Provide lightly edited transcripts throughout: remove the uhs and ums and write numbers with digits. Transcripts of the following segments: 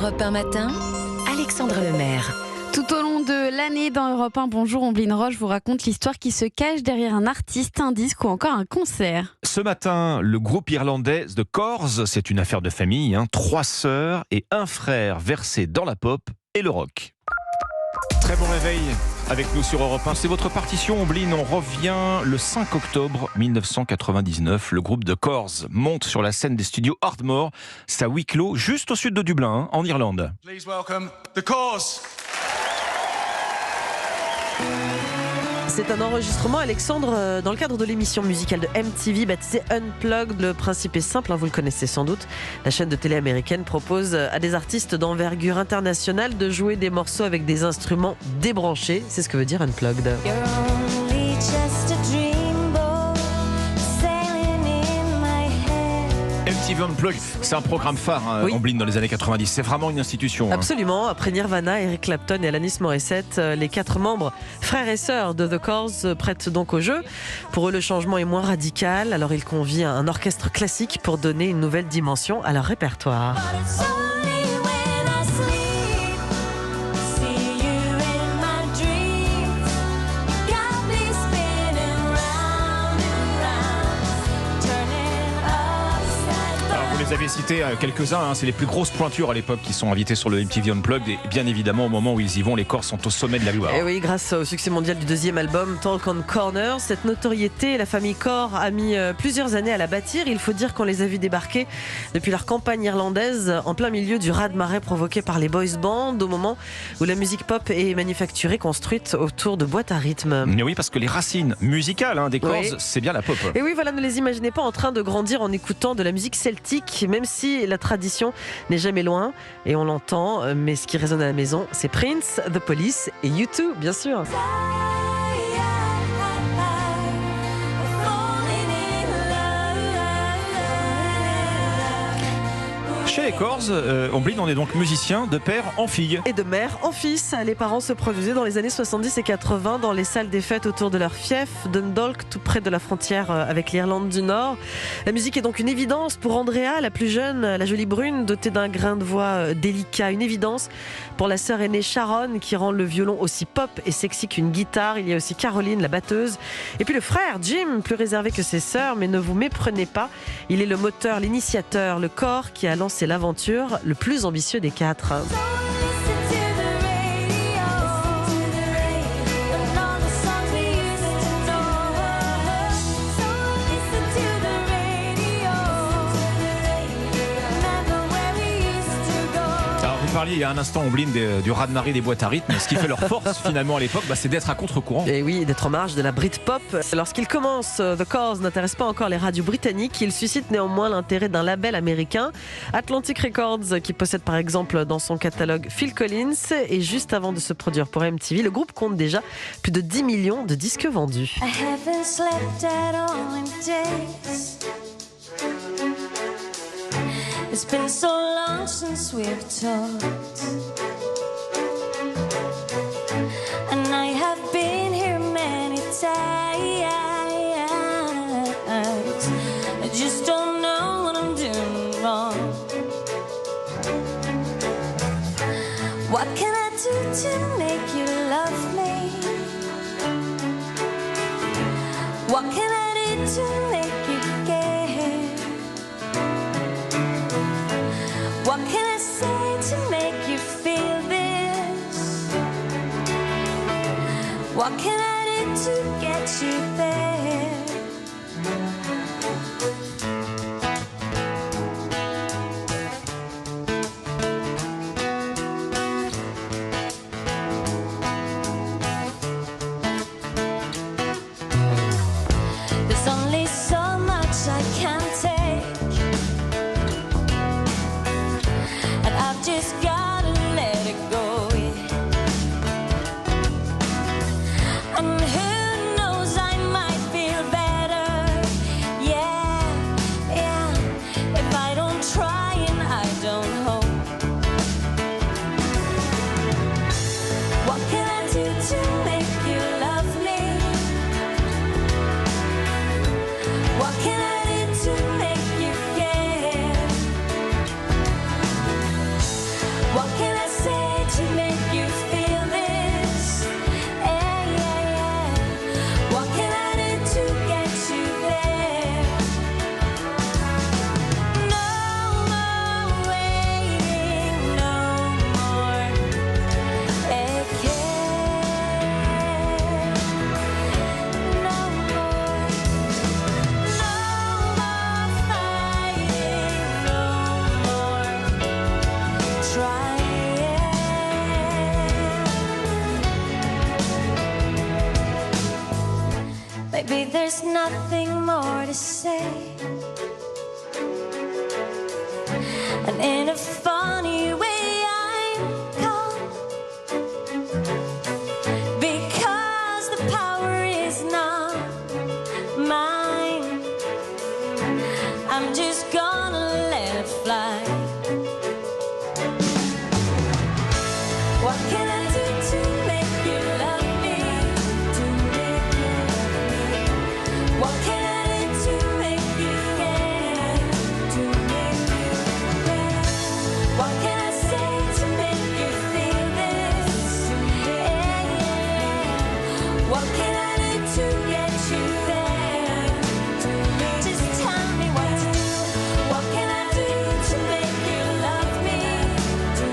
Europe 1 matin, Alexandre Lemaire. Tout au long de l'année dans Europe 1, bonjour, Omblin Roche vous raconte l'histoire qui se cache derrière un artiste, un disque ou encore un concert. Ce matin, le groupe irlandais The Corrs, c'est une affaire de famille, 3 sœurs et un frère versés dans la pop et le rock. Très bon réveil avec nous sur Europe 1. C'est votre partition, Omblin. On revient le 5 octobre 1999. Le groupe The Corrs monte sur la scène des studios Ardmore. C'est à Wicklow, juste au sud de Dublin, en Irlande. Please welcome The Corrs. C'est un enregistrement, Alexandre, dans le cadre de l'émission musicale de MTV baptisée Unplugged. Le principe est simple, vous le connaissez sans doute. La chaîne de télé américaine propose à des artistes d'envergure internationale de jouer des morceaux avec des instruments débranchés. C'est ce que veut dire Unplugged. MTV Unplugged, c'est un programme phare, Oui. Omblin, dans les années 90. C'est vraiment une institution. Absolument. Après Nirvana, Eric Clapton et Alanis Morissette, les 4 membres, frères et sœurs de The Corrs, prêtent donc au jeu. Pour eux, le changement est moins radical. Alors, ils convient un orchestre classique pour donner une nouvelle dimension à leur répertoire. Vous avez cité quelques-uns, c'est les plus grosses pointures à l'époque qui sont invitées sur le MTV Unplugged, et bien évidemment au moment où ils y vont, les Corrs sont au sommet de la gloire. Et oui, grâce au succès mondial du deuxième album Talk on Corner, cette notoriété, la famille Corrs a mis plusieurs années à la bâtir. Il faut dire qu'on les a vus débarquer depuis leur campagne irlandaise en plein milieu du raz-de-marée provoqué par les boys bands, au moment où la musique pop est manufacturée, construite autour de boîtes à rythme. Mais oui, parce que les racines musicales des Corrs, Oui. c'est bien la pop. Et oui, voilà, ne les imaginez pas en train de grandir en écoutant de la musique celtique, même si la tradition n'est jamais loin, et on l'entend, mais ce qui résonne à la maison, c'est Prince, The Police et U2, bien sûr. Chez les Corrs, Omblin, on est donc musicien de père en fille. Et de mère en fils. Les parents se produisaient dans les années 70 et 80 dans les salles des fêtes autour de leur fief, Dundalk, tout près de la frontière avec l'Irlande du Nord. La musique est donc une évidence pour Andrea, la plus jeune, la jolie brune, dotée d'un grain de voix délicat. Une évidence pour la sœur aînée Sharon, qui rend le violon aussi pop et sexy qu'une guitare. Il y a aussi Caroline, la batteuse. Et puis le frère, Jim, plus réservé que ses sœurs, mais ne vous méprenez pas. Il est le moteur, l'initiateur, le corps qui a lancé l'aventure, le plus ambitieux des 4. Vous parliez il y a un instant, Omblin, du raz-de-marée des boîtes à rythme. Ce qui fait leur force finalement à l'époque, c'est d'être à contre-courant. Et oui, d'être en marge de la Britpop. Lorsqu'ils commencent, The Corrs n'intéresse pas encore les radios britanniques. Ils suscitent néanmoins l'intérêt d'un label américain, Atlantic Records, qui possède par exemple dans son catalogue Phil Collins. Et juste avant de se produire pour MTV, le groupe compte déjà plus de 10 millions de disques vendus. I haven't slept at all in days. It's been so long since we've talked, and I have been here many times. I just don't know what I'm doing wrong. What can I do to make you love me? What can I do to make you care? What can I say to make you feel this? What can I do to get you there? There's only so much I can take, and I've just gotta let it go. And who knows, I might feel better. Yeah, yeah, if I don't try and I don't hope. What can I do to make you love me? What can I do to make you care? there's nothing more to say. And in a funny way I'm calm, because the power is not mine. I'm just gonna let it fly. What can I do to make you love me? To make you love me. What can I do to make you care? To make you care. What can I say to make you feel this? Yeah, yeah. What can I do to get you there? To make just tell me what to do. What can I do to make you love me? To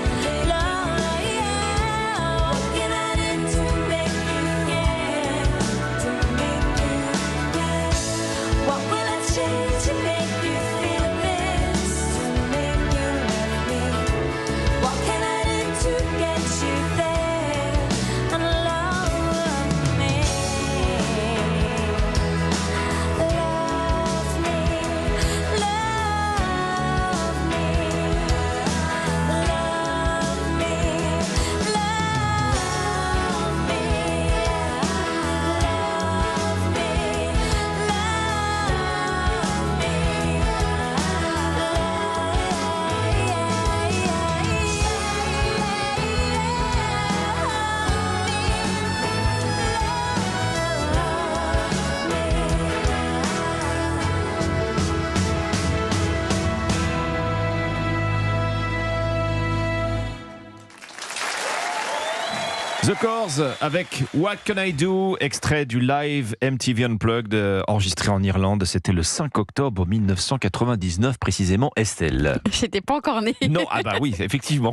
love, yeah. What can I do to make you care? To make you care. What will I change to make you feel this? To make you love me. What can I do to get you there and love me? Love me, love me, love me, love me, The Corrs avec What Can I Do, extrait du live MTV Unplugged enregistré en Irlande. C'était le 5 octobre 1999 précisément, Estelle. J'étais pas encore née. Non, ah bah oui, effectivement.